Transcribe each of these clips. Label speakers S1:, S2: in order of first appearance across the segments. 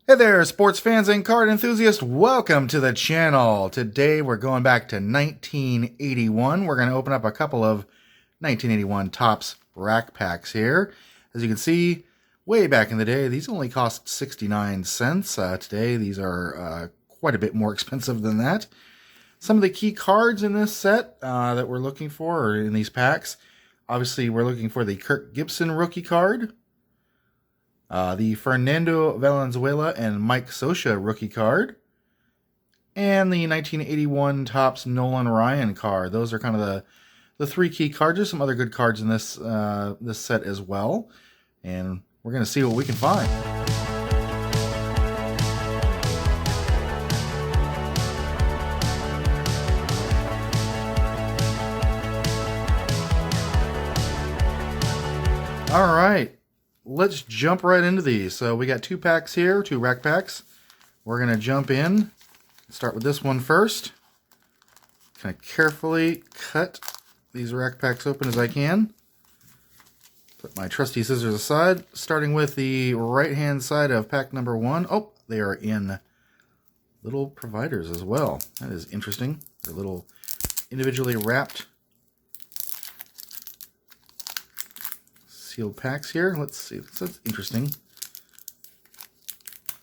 S1: Hey there, sports fans and card enthusiasts. Welcome to the channel. Today we're going back to 1981. We're going to open up a couple of 1981 Topps rack packs here. As you can see, way back in the day, these only cost 69 cents. Today, these are quite a bit more expensive than that. Some of the key cards in this set that we're looking for, or in these packs, obviously we're looking for the Kirk Gibson rookie card. The Fernando, Valenzuela, and Mike Scioscia rookie card. And the 1981 Topps Nolan Ryan card. Those are kind of the three key cards. There's some other good cards in this, this set as well. And we're going to see what we can find. All right. Let's jump right into these. So we got two packs here, two rack packs. We're going to jump in. Start with this one first. Kind of carefully cut these rack packs open as I can. Put my trusty scissors aside. Starting with the right-hand side of pack number one. Oh, they are in little providers as well. That is interesting. They're little individually wrapped sealed packs here. Let's see. That's interesting.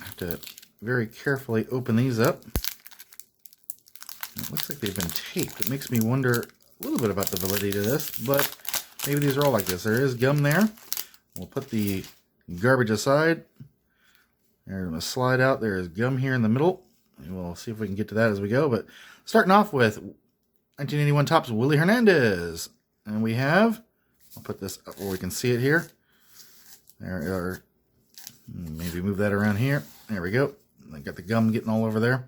S1: I have to very carefully open these up. It looks like they've been taped. It makes me wonder a little bit about the validity of this, but maybe these are all like this. There is gum there. We'll put the garbage aside. They're going to slide out. There is gum here in the middle. And we'll see if we can get to that as we go. But starting off with 1981 Topps Willie Hernandez. And we have... I'll put this up where we can see it here. There are, maybe move that around here. There we go. I got the gum getting all over there.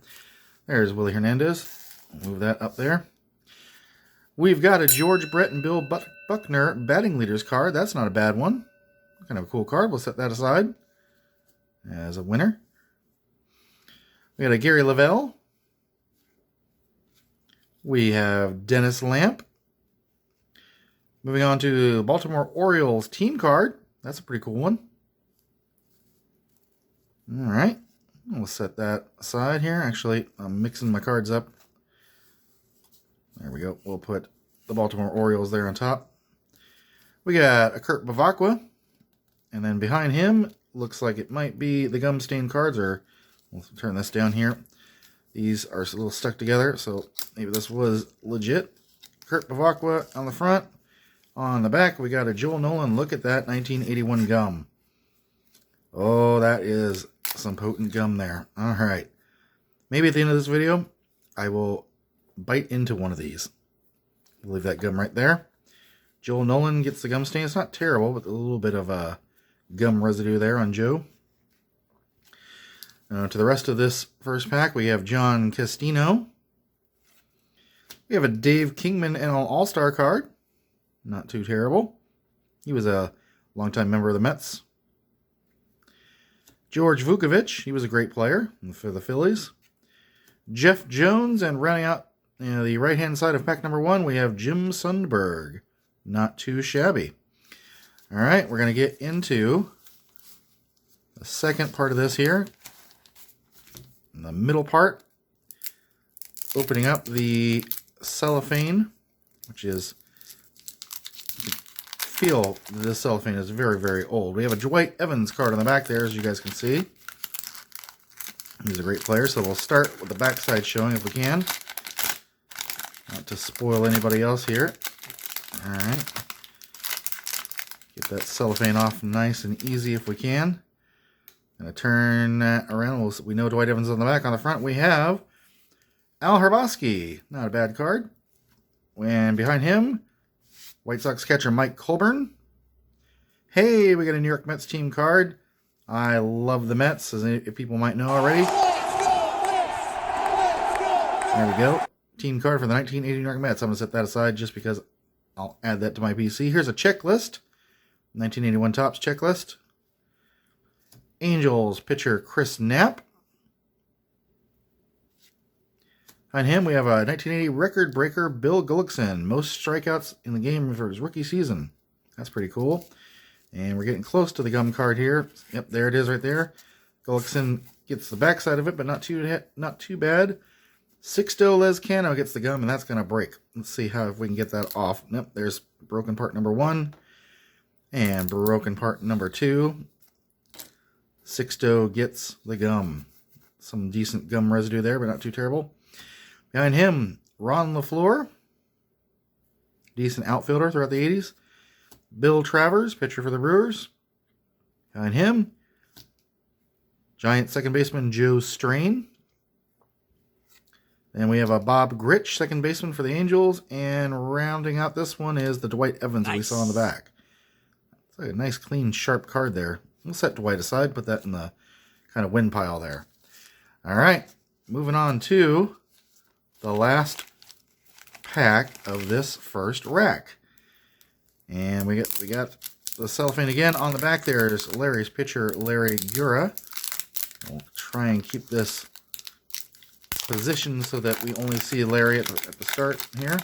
S1: There's Willie Hernandez. Move that up there. We've got a George Brett and Bill Buckner batting leaders card. That's not a bad one. Kind of a cool card. We'll set that aside as a winner. We got a Gary Lavelle. We have Dennis Lamp. Moving on to the Baltimore Orioles team card. That's a pretty cool one. All right. We'll set that aside here. Actually, I'm mixing my cards up. There we go. We'll put the Baltimore Orioles there on top. We got a Kirk Bavacqua. And then behind him, looks like it might be the gum stained cards. Or we'll turn this down here. These are a little stuck together, so maybe this was legit. Kirk Bavacqua on the front. On the back, we got a Joel Nolan. Look at that 1981 gum. Oh, that is some potent gum there. All right. Maybe at the end of this video, I will bite into one of these. Leave that gum right there. Joel Nolan gets the gum stain. It's not terrible, but a little bit of a gum residue there on Joe. To the rest of this first pack, we have John Castino. We have a Dave Kingman NL All-Star card. Not too terrible. He was a longtime member of the Mets. George Vukovich, he was a great player for the Phillies. Jeff Jones, and rounding out the right-hand side of pack number one, we have Jim Sundberg. Not too shabby. All right, we're going to get into the second part of this here. In the middle part, opening up the cellophane, which is... feel this cellophane is very, very old. We have a Dwight Evans card on the back there, as you guys can see. He's a great player, so we'll start with the backside showing if we can. Not to spoil anybody else here. Alright. Get that cellophane off nice and easy if we can. Gonna turn that around. We know Dwight Evans on the back. On the front, we have Al Hrabosky. Not a bad card. And behind him, White Sox catcher Mike Colburn. Hey, we got a New York Mets team card. I love the Mets, as people might know already. There we go. Team card for the 1980 New York Mets. I'm going to set that aside just because I'll add that to my PC. Here's a checklist. 1981 Topps checklist. Angels pitcher Chris Knapp. Behind him, we have a 1980 record breaker, Bill Gullickson. Most strikeouts in the game for his rookie season. That's pretty cool. And we're getting close to the gum card here. Yep, there it is right there. Gullickson gets the backside of it, but not too bad. Sixto Lezcano gets the gum, and that's going to break. Let's see if we can get that off. Nope, there's broken part number 1 and broken part number 2. Sixto gets the gum. Some decent gum residue there, but not too terrible. Behind him, Ron LaFleur, decent outfielder throughout the 80s. Bill Travers, pitcher for the Brewers. Behind him, Giant second baseman Joe Strain. Then we have a Bob Gritch, second baseman for the Angels. And rounding out this one is the Dwight Evans that we saw in the back. It's like a nice, clean, sharp card there. We'll set Dwight aside, put that in the kind of win pile there. All right, moving on to the last pack of this first rack. And we got the cellophane again. On the back there's Larry's pitcher, Larry Gura. We'll try and keep this positioned so that we only see Larry at the start here.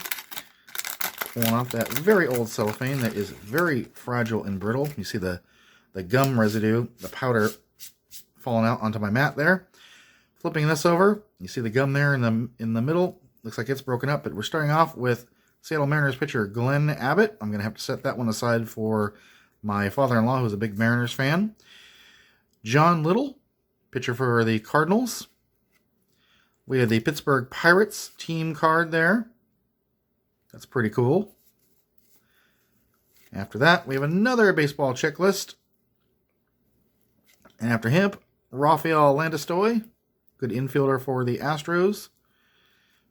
S1: Pulling off that very old cellophane that is very fragile and brittle. You see the gum residue, the powder falling out onto my mat there. Flipping this over, you see the gum there in the middle. Looks like it's broken up, but we're starting off with Seattle Mariners pitcher Glenn Abbott. I'm going to have to set that one aside for my father-in-law, who's a big Mariners fan. John Little, pitcher for the Cardinals. We have the Pittsburgh Pirates team card there. That's pretty cool. After that, we have another baseball checklist. And after him, Rafael Landestoy, good infielder for the Astros.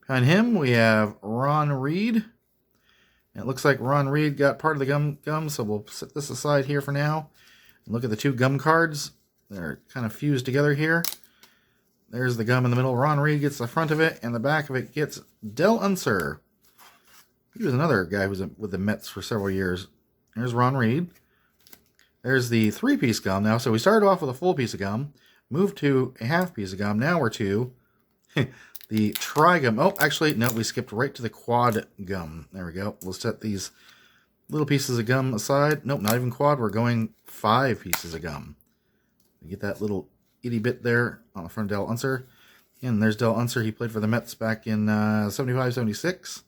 S1: Behind him, we have Ron Reed. And it looks like Ron Reed got part of the gum, so we'll set this aside here for now. And look at the two gum cards. They're kind of fused together here. There's the gum in the middle. Ron Reed gets the front of it, and the back of it gets Del Unser. He was another guy who was with the Mets for several years. There's Ron Reed. There's the 3-piece gum now. So we started off with a full piece of gum, moved to a half piece of gum. Now we're to the tri-gum. Oh, actually, no, we skipped right to the quad gum. There we go. We'll set these little pieces of gum aside. Nope, not even quad. We're going 5 pieces of gum. You get that little itty bit there on the front of Del Unser. And there's Del Unser. He played for the Mets back in 75, 76.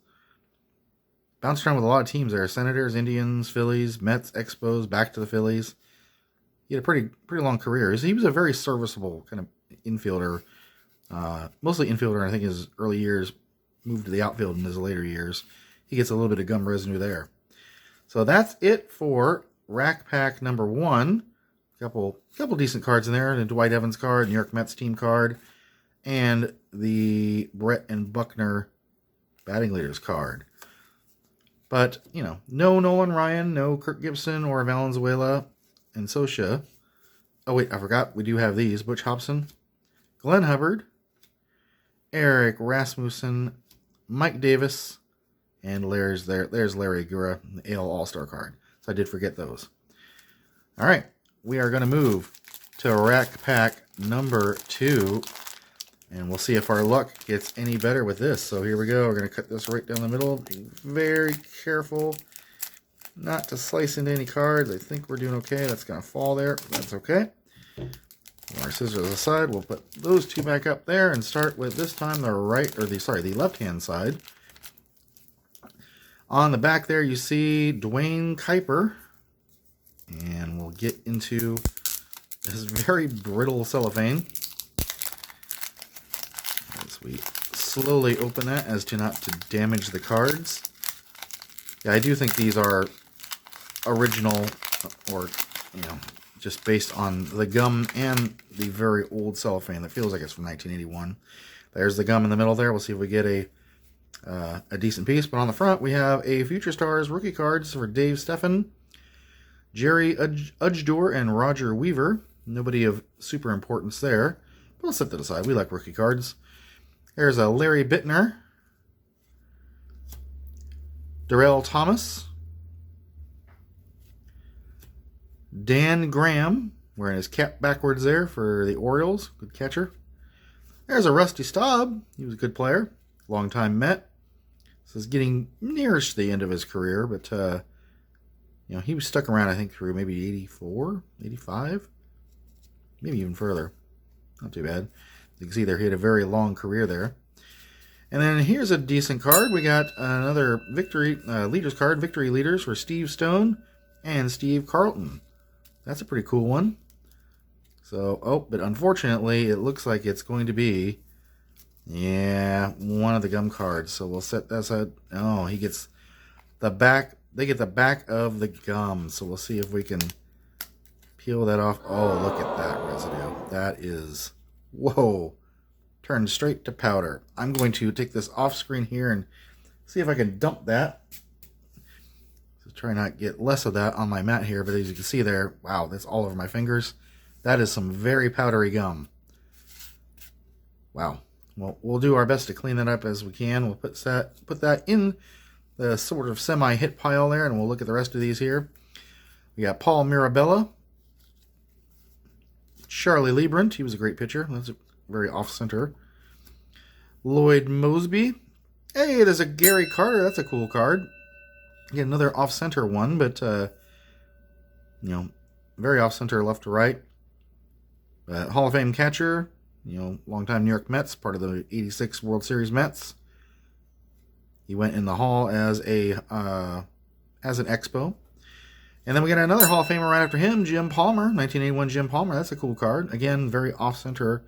S1: Bounced around with a lot of teams there. Senators, Indians, Phillies, Mets, Expos, back to the Phillies. He had a pretty long career. He was a very serviceable kind of infielder. Mostly infielder, I think, in his early years. Moved to the outfield in his later years. He gets a little bit of gum residue there. So that's it for rack pack number 1. Couple decent cards in there. The Dwight Evans card, New York Mets team card, and the Brett and Buckner batting leaders card. But, you know, no Nolan Ryan, no Kirk Gibson or Valenzuela and Sosha. Oh, wait, I forgot. We do have these. Butch Hobson, Glenn Hubbard, Eric Rasmussen, Mike Davis, and there's Larry Gura, the AL All-Star card. So I did forget those. All right, we are going to move to rack pack number 2. And we'll see if our luck gets any better with this. So here we go. We're going to cut this right down the middle. Be very careful not to slice into any cards. I think we're doing okay. That's going to fall there. That's okay. Our scissors aside. We'll put those 2 back up there and start with this time the the left-hand side. On the back there, you see Dwayne Kuiper. And we'll get into this very brittle cellophane. We slowly open that as to not to damage the cards. Yeah, I do think these are original, or, you know, just based on the gum and the very old cellophane that feels like it's from 1981. There's the gum in the middle there. We'll see if we get a decent piece. But on the front, we have a Future Stars rookie cards for Dave Steffen, Jerry Ujdor, and Roger Weaver. Nobody of super importance there. But we'll set that aside. We like rookie cards. There's a Larry Bittner, Darrell Thomas, Dan Graham, wearing his cap backwards there for the Orioles. Good catcher. There's a Rusty Staub. He was a good player. Longtime Met. This is getting nearest the end of his career, but you know, he was stuck around, I think, through maybe 84, 85, maybe even further. Not too bad. You can see there he had a very long career there. And then here's a decent card. We got another victory leaders card, victory leaders for Steve Stone and Steve Carlton. That's a pretty cool one. So, oh, but unfortunately, it looks like it's going to be, yeah, one of the gum cards. So we'll set that aside. Oh, he gets the back. They get the back of the gum. So we'll see if we can peel that off. Oh, look at that residue. That is, whoa, turned straight to powder. I'm going to take this off screen here and see if I can dump that. So try not get less of that on my mat here. But as you can see there, wow, that's all over my fingers. That is some very powdery gum. Wow. Well, we'll do our best to clean that up as we can. We'll put that in the sort of semi-hit pile there, and we'll look at the rest of these here. We got Paul Mirabella. Charlie Liebrand. He was a great pitcher. That's very off-center. Lloyd Mosby. Hey, there's a Gary Carter. That's a cool card. Get another off-center one, but, you know, very off-center left to right. Hall of Fame catcher, you know, longtime New York Mets, part of the '86 World Series Mets. He went in the Hall as an Expo. And then we got another Hall of Famer right after him, Jim Palmer, 1981 Jim Palmer. That's a cool card. Again, very off-center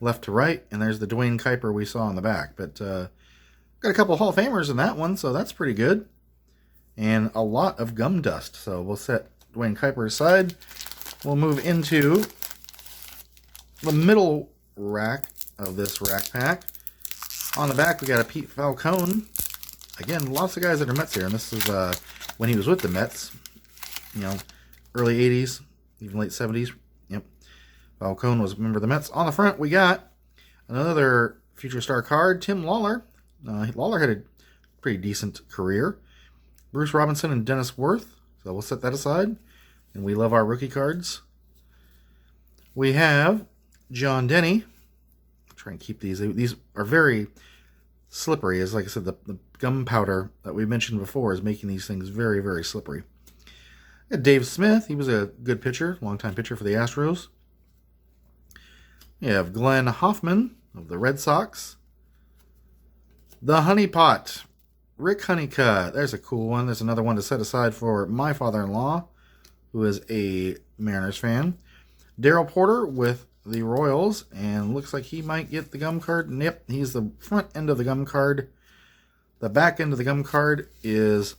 S1: left to right. And there's the Dwayne Kuiper we saw in the back. But got a couple of Hall of Famers in that one, so that's pretty good. And a lot of gum dust. So we'll set Dwayne Kuiper aside. We'll move into the middle rack of this rack pack. On the back, we got a Pete Falcone. Again, lots of guys that are Mets here, and this is when he was with the Mets. You know, early 80s, even late 70s. Yep. Falcone was a member of the Mets. On the front, we got another future star card, Tim Lawler. Lawler had a pretty decent career. Bruce Robinson and Dennis Worth. So we'll set that aside. And we love our rookie cards. We have John Denny. Try and keep these. These are very slippery. As like I said, the gunpowder that we mentioned before is making these things very, very slippery. Dave Smith. He was a good pitcher, longtime pitcher for the Astros. You have Glenn Hoffman of the Red Sox. The Honey Pot. Rick Honeycutt. There's a cool one. There's another one to set aside for my father-in-law, who is a Mariners fan. Darryl Porter with the Royals, and looks like he might get the gum card. Yep, he's the front end of the gum card. The back end of the gum card is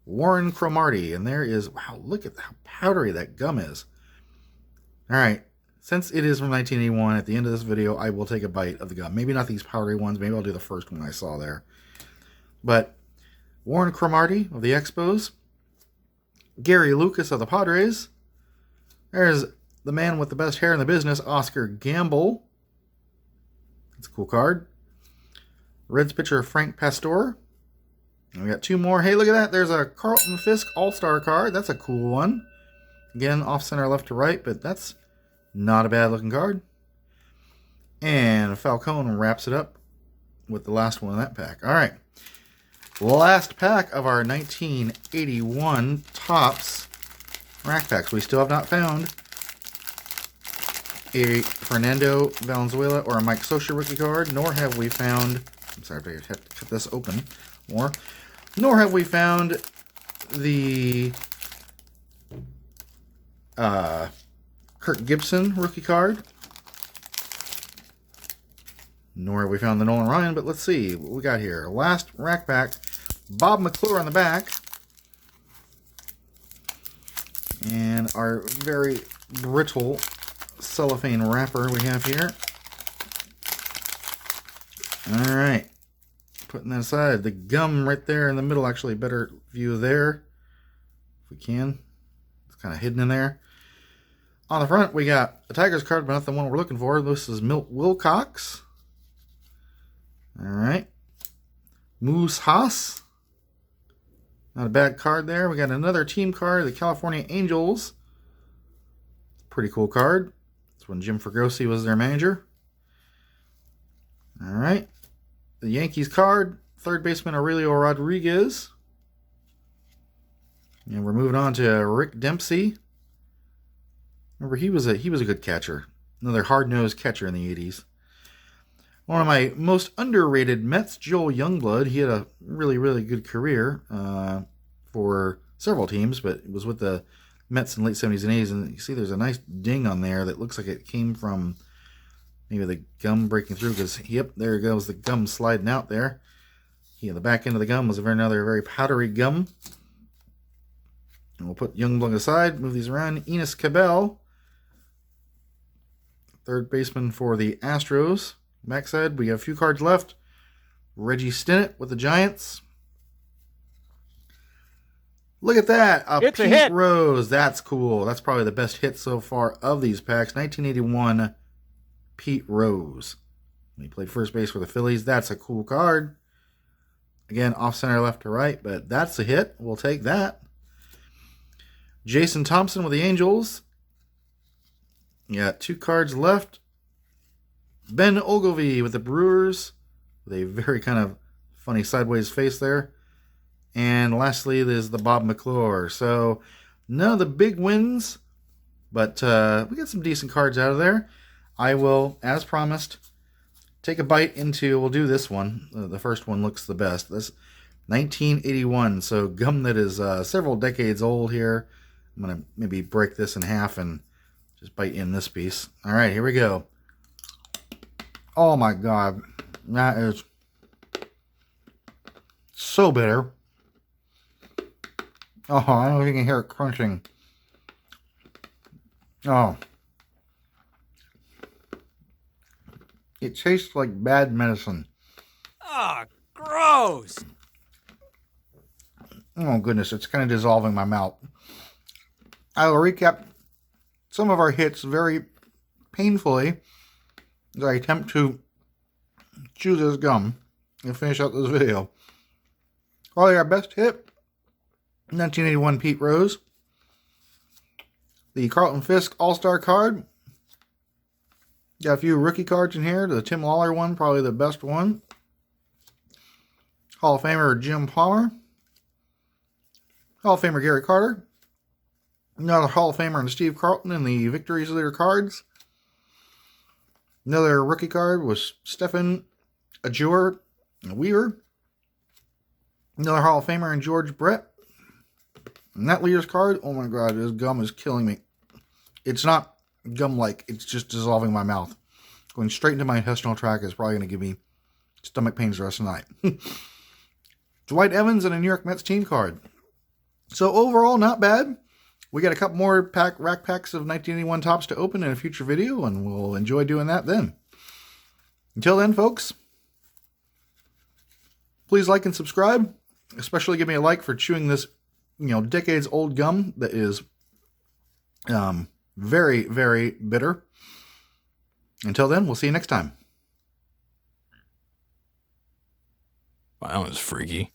S1: Warren Cromartie, and there is, wow, look at how powdery that gum is. All right, since it is from 1981, at the end of this video, I will take a bite of the gum. Maybe not these powdery ones. Maybe I'll do the first one I saw there. But Warren Cromartie of the Expos. Gary Lucas of the Padres. There's the man with the best hair in the business, Oscar Gamble. That's a cool card. Reds pitcher Frank Pastore. And we got two more. Hey, look at that. There's a Carlton Fisk All-Star card. That's a cool one. Again, off-center left to right, but that's not a bad-looking card. And Falcone wraps it up with the last one in that pack. All right. Last pack of our 1981 Topps rack packs. We still have not found a Fernando Valenzuela or a Mike Scioscia rookie card, nor have we found, I'm sorry, I have to cut this open more, nor have we found the Kirk Gibson rookie card, nor have we found the Nolan Ryan, but let's see what we got here. Last rack pack, Bob McClure on the back, and our very brittle cellophane wrapper we have here. All right, putting that aside. The gum right there in the middle, actually better view there, if we can. It's kind of hidden in there. On the front, we got a Tigers card, but not the one we're looking for. This is Milt Wilcox. All right. Moose Haas. Not a bad card there. We got another team card, the California Angels. Pretty cool card. That's when Jim Fregosi was their manager. All right. The Yankees card, third baseman Aurelio Rodriguez. And we're moving on to Rick Dempsey. Remember, he was a good catcher. Another hard-nosed catcher in the 80s. One of my most underrated Mets, Joel Youngblood. He had a really, really good career for several teams, but it was with the Mets in the late 70s and 80s. And you see there's a nice ding on there that looks like it came from maybe the gum breaking through, because, yep, there goes the gum sliding out there. Yeah, the back end of the gum was another very powdery gum. And we'll put Youngblood aside, move these around. Enos Cabell, third baseman for the Astros. Backside, we have a few cards left. Reggie Stinnett with the Giants. Look at that.
S2: It's
S1: Pete
S2: a hit.
S1: Rose. That's cool. That's probably the best hit so far of these packs. 1981 Pete Rose. He played first base for the Phillies. That's a cool card. Again, off center, left to right, but that's a hit. We'll take that. Jason Thompson with the Angels. You got 2 cards left. Ben Ogilvy with the Brewers, with a very kind of funny sideways face there. And lastly, there's the Bob McClure. So, none of the big wins, but we got some decent cards out of there. I will, as promised, take a bite into, we'll do this one. The first one looks the best. This 1981, so gum that is several decades old here. I'm going to maybe break this in half and just bite in this piece. All right, here we go. Oh my God, that is so bitter. Oh, I don't know if you can hear it crunching. Oh. It tastes like bad medicine.
S2: Ah, gross.
S1: Oh goodness, it's kind of dissolving my mouth. I will recap some of our hits very painfully as I attempt to chew this gum and finish out this video. Probably our best hit, 1981 Pete Rose. The Carlton Fisk All-Star card. Got a few rookie cards in here. The Tim Lawler one, probably the best one. Hall of Famer Jim Palmer. Hall of Famer Gary Carter. Another Hall of Famer and Steve Carlton in the Victories Leader cards. Another rookie card was Stephen Ajur Weaver. Another Hall of Famer and George Brett. And that leader's card, oh my God, this gum is killing me. It's not gum-like, it's just dissolving my mouth. Going straight into my intestinal tract is probably going to give me stomach pains the rest of the night. Dwight Evans and a New York Mets team card. So overall, not bad. We got a couple more rack packs of 1981 tops to open in a future video, and we'll enjoy doing that then. Until then, folks, please like and subscribe. Especially give me a like for chewing this, decades old gum that is very, very bitter. Until then, we'll see you next time.
S2: Wow, that was freaky.